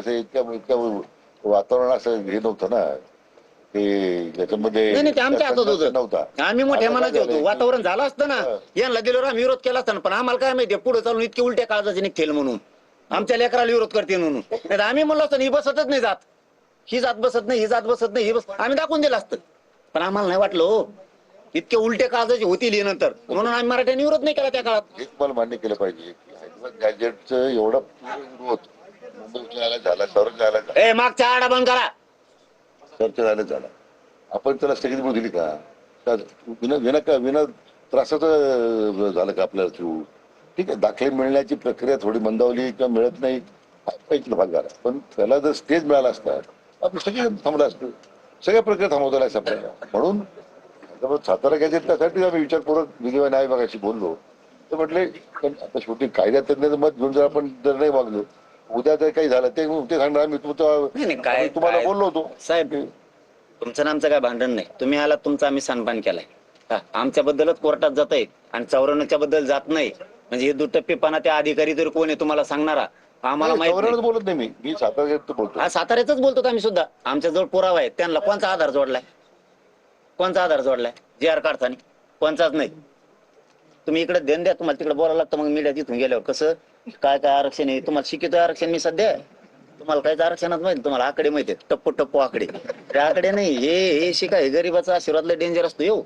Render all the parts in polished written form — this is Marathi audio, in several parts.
असं इतक्या इतक्या वातावरण असं हे नव्हतं ना, की ज्याच्यामध्ये नाही नाही, ते आमच्या हातात संघर्ष होतं. नव्हता. आम्ही मोठ्या आता काय मनाचे होतो. झालंय की वातावरण झालं असतं ना, हा, यांना दिल्यावर आम्ही विरोध केला असता ना, पण आम्हाला काय माहितीये पुढे चालून इतके उलट्या काळजाचे निघतील म्हणून, आमच्या लेकराला विरोध करतील म्हणून. नाही तर आम्ही म्हणलो असतो ही बसतच नाही जात, ही जात बसत नाही, ही जात बसत नाही, ही बस आम्ही दाखवून दिलं असतं. पण आम्हाला नाही वाटलं हो इतके उलटे काळजाचे होतील हे नंतर, म्हणून आम्ही मराठ्यांनी विरोध नाही केला त्या काळात. हे तुम्हाला मान्य केलं पाहिजे की हैदराबाद गॅजेटचं एवढा विरोध मुंबई उच्च न्यायालयात झाला, सर्वोच्च न्यायालयात झाला, ए मागच्या आडा बंद करा. सर्वोच्च न्यायालयात झाला. आपण त्याला स्थगिती पण दिली का? का विना विना का विना त्रासाचं झालं का आपल्याला थ्रू? ठीक आहे, दाखले मिळण्याची प्रक्रिया थोडी मंदावली किंवा मिळत नाही, ऐकलं भाग झाला. पण त्याला जर स्टेज मिळाला असता आपण सगळे थांबलं असतं, सगळ्या प्रक्रिया थांबवता असं आपल्याला. म्हणून सातारा गॅजेट त्यासाठी आम्ही विचारपूर्वक विधिवा न्याय विभागाशी बोललो. तर म्हटले पण आता शेवटी कायद्यात तज्ञाचं मत घेऊन जर आपण जर नाही वागलो, उद्या जर काही झालं ते ते सांगणार आम्ही नाही नाही, काय तुम्हाला काय बोललो होतो साहेब, तुमचं आमचं काय भांडण नाही. तुम्ही आलात, तुमचा आम्ही सन्मान केलाय. आमच्याबद्दलच कोर्टात जात आहे आणि 94च्या बद्दल जात नाही, म्हणजे हे दुटप्पीपणा त्या अधिकारी तरी कोण आहे तुम्हाला सांगणारा आम्हाला माहित नाही. चौऱ्याण्णव बोलत नाही मी सातारा गॅजेट बोलतो. हा साताऱ्याच बोलतो आम्ही सुद्धा. आमच्या जवळ पुरावा आहे. त्यांना कोणचा आधार जोडलाय? कोणचा आधार जोडलाय? जे आर काढताना कोणचाच नाही. तुम्ही इकडे देण द्या, तुम्हाला तिकडे बोलायला लागतं. मग मीडिया तिथून गेल्यावर कसं काय काय आरक्षण आहे तुम्हाला शिकितोय. आरक्षण मी सध्या तुम्हाला काहीच आरक्षणात माहिती, तुम्हाला आकडे माहिती आहेत, टप्पो टप्पो आकडे. त्या आकडे नाही, हे शिकाय गरीबाचा आशीर्वाद लय डेंजर असतो येऊ.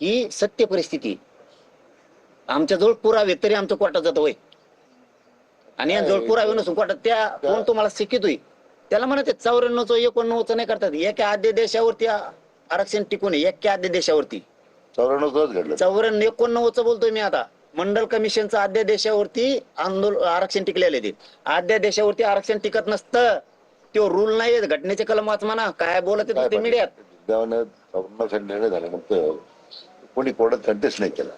ही सत्य परिस्थिती. आमच्या जवळ पुरावे तरी आमचं कोर्टात जातं होय, आणि जवळ पुरावे नसून कोर्टात त्या कोण तुम्हाला शिकितोय त्याला म्हणत 94चं 89चं नाही करतात. एका अध्यादेशावरती आरक्षण टिकून आहे, एका अध्यादेशावरती. 94 घडलं. 89चं बोलतोय मी आता. मंडल कमिशनचा अध्यादेशावरती आरक्षण टिकलेले ते. अध्यादेशावरती आरक्षण टिकत नसतं, तो रूल नाही. घटनेचे कलम वाच म्हणा, काय बोलत काय ते मीडियात. निर्णय झाल्यानंतर कोणी कोर्टात कंटेस्ट नाही केला.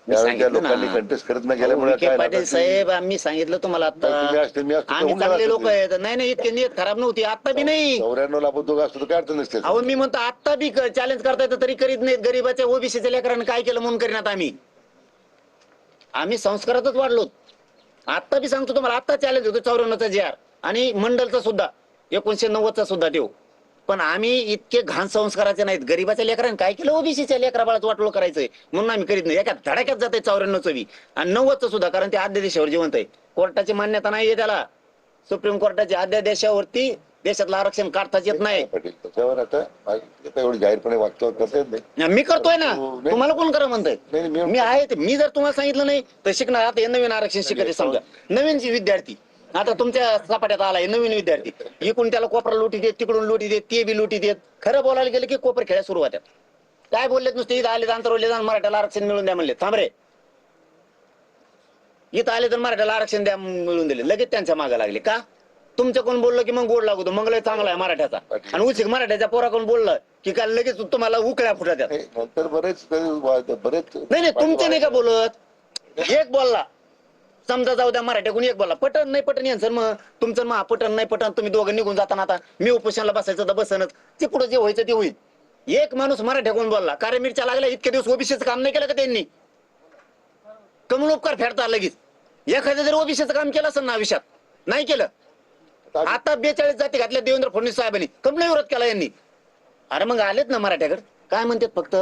मी त्यावेळी त्या सांगितलं लोकांनी ना, कंटेस्ट करत नाही अहो, गेल्यामुळे विखे काय पाटील आता साहेब, आम्ही सांगितलं तुम्हाला आता. तुम्ही असते मी असतो आम्ही चांगले लोक आहेत. नाही नाही, इतके नियत खराब नव्हती, आता बी नाही. 94 ला आपण दोघं असतो तर काय अडचण नसते. अहो मी म्हणतो आता बी चॅलेंज करता येतं तरी करीत नाहीत. गरीबाच्या ओबीसीच्या लेकरांनी काय केलं म्हणून करीनात आम्ही. आम्ही संस्कारातच वाढलो. आता बी सांगतो तुम्हाला, आता चॅलेंज होतो 94चा जे आर आणि मंडलचा सुद्धा 1990चा सुद्धा देऊ. पण आम्ही इतके घाण संस्काराचे नाहीत. गरीबाच्या लेकरांनी काय केलं, ओबीसीच्या लेकरा बाळात वाटोळ करायचंय म्हणून आम्ही करीत नाही. एका धडाक्यात जाते 94चं बी आणि 90चं सुद्धा, कारण ते अध्यादेशावर जिवंत आहे. कोर्टाची मान्यता नाहीये त्याला. सुप्रीम कोर्टाच्या अध्यादेशावरती देशातलं आरक्षण काढताच येत नाही. त्याच्यावर आता एवढी जाहीरपणे वागतो करता येत नाही. मी करतोय ना, तुम्हाला कोण करा म्हणतंय? नाही, मी आहे ते. मी जर तुम्हाला सांगितलं नाही तर शिकणार. आता हे नवीन आरक्षण शिकायचे समजा, नवीन विद्यार्थी आता तुमच्या सपाट्यात आलाय नवीन विद्यार्थी, इकडून त्याला कोपरा लुटी देत, तिकडून लुटी देत, ते बी लुटी देत. खरं बोलायला गेलं की कोपर खेळ्या सुरू होत्यात. काय बोललेत नुसते इथं आले आंतरवले जाऊन मराठ्याला आरक्षण मिळून द्या म्हणले. थांब रे, इथं आले तर मराठ्याला आरक्षण द्या मिळून दिले, लगेच त्यांच्या मागे लागले. का? तुमचं कोण बोललं की मग गोड लागतो, मग लय चांगला आहे मराठ्याचा. आणि उचित मराठ्याच्या पोरा कोण बोललं की काय लगेच तुम्हाला उकळ्या फुटत्यात. नंतर बरेच नाही नाही, तुमचे नाही का बोलत. एक बोलला समजा, जाऊ द्या मराठ्याकडून एक बोलला, पटन नाही पटन यांचं मग तुमचं मग पटन नाही पटन, तुम्ही दोघं निघून जाताना. आता मी उपोषणाला बसायचं तर बसनच, ते पुढे जे व्हायचं ते होईल. एक माणूस मराठ्याकडून बोलला, कार्य मिरच्या लागल्या, इतके दिवस ओबीसीचं काम नाही केलं का त्यांनी? कमल उपकार फेडता लगेच. एखाद्या जर ओबीसीचं काम केलं असेल ना आयुष्यात, नाही केलं. आता 42 जाती घातल्या देवेंद्र फडणवीस साहेबांनी, कमल विरोध केला यांनी. अरे मग आलेत ना मराठ्याकडे, काय म्हणतात फक्त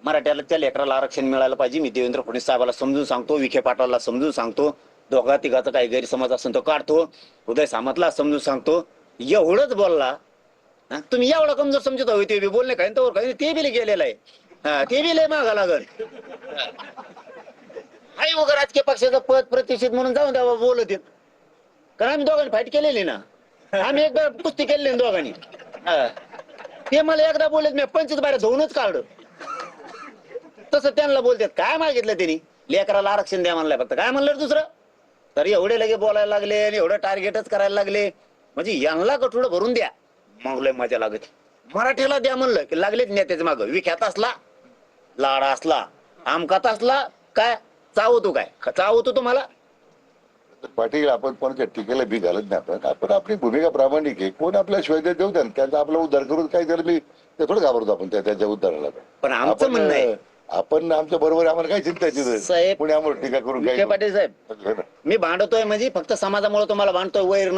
मराठ्याला त्या लेकराला आरक्षण मिळालं पाहिजे. मी देवेंद्र फडणवीस साहेबाला समजून सांगतो, विखे पाटलाला समजून सांगतो, दोघा तिघाचा काही गैरसमज असेल तो काढतो, उदय सामंतला समजून सांगतो. एवढंच बोलला. तुम्ही एवढा कमजोर समजत हवे ते बी बोलणे काय तर ते बी गेलेलं आहे. ते बी लय मागा लागल. हाय वगैरे राजकीय पक्षाचं पद प्रतिष्ठित म्हणून जाऊन द्यावा बोलत येत. कारण आम्ही दोघांनी फाईट केलेली ना, आम्ही एकदा कुस्ती केलेली दोघांनी. ते मला एकदा बोलत मी 25 बाऱ्या धुवूनच काढलं. तसं त्यांना बोलतात. काय मागितलं त्यांनी? लेकराला आरक्षण द्या म्हणलंय फक्त. काय म्हणलं दुसरं? तर एवढे लगे बोलायला लागले आणि एवढं टार्गेटच करायला लागले. म्हणजे यांना गठुडं भरून द्या, मग लय मजा लागत. मराठीला द्या म्हणलं की लागलेच नेत्याच्या मागं. विख्यात असला, लाडा असला, आमकात असला, काय चावतो, काय चावतो तुम्हाला? पाटील, आपण कोणाच्या टीकेला बी घालत नाही. आपण आपली भूमिका प्रामाणिक आहे. कोण आपल्या शिवाय देऊ द्या, त्यांचा आपला उद्धार करून काय जर मी ते थोडं घाबरतो आपण त्याच्या उद्धाराला. पण आमचं म्हणणं आहे, आपण आमच्या बरोबर आम्हाला काय चिंता साहेब, कोणी आम्हाला टीका करून विखे पाटील साहेब, मी भांडतोय म्हणजे फक्त समाजामुळे तुम्हाला भांडतोय, वैर नाही.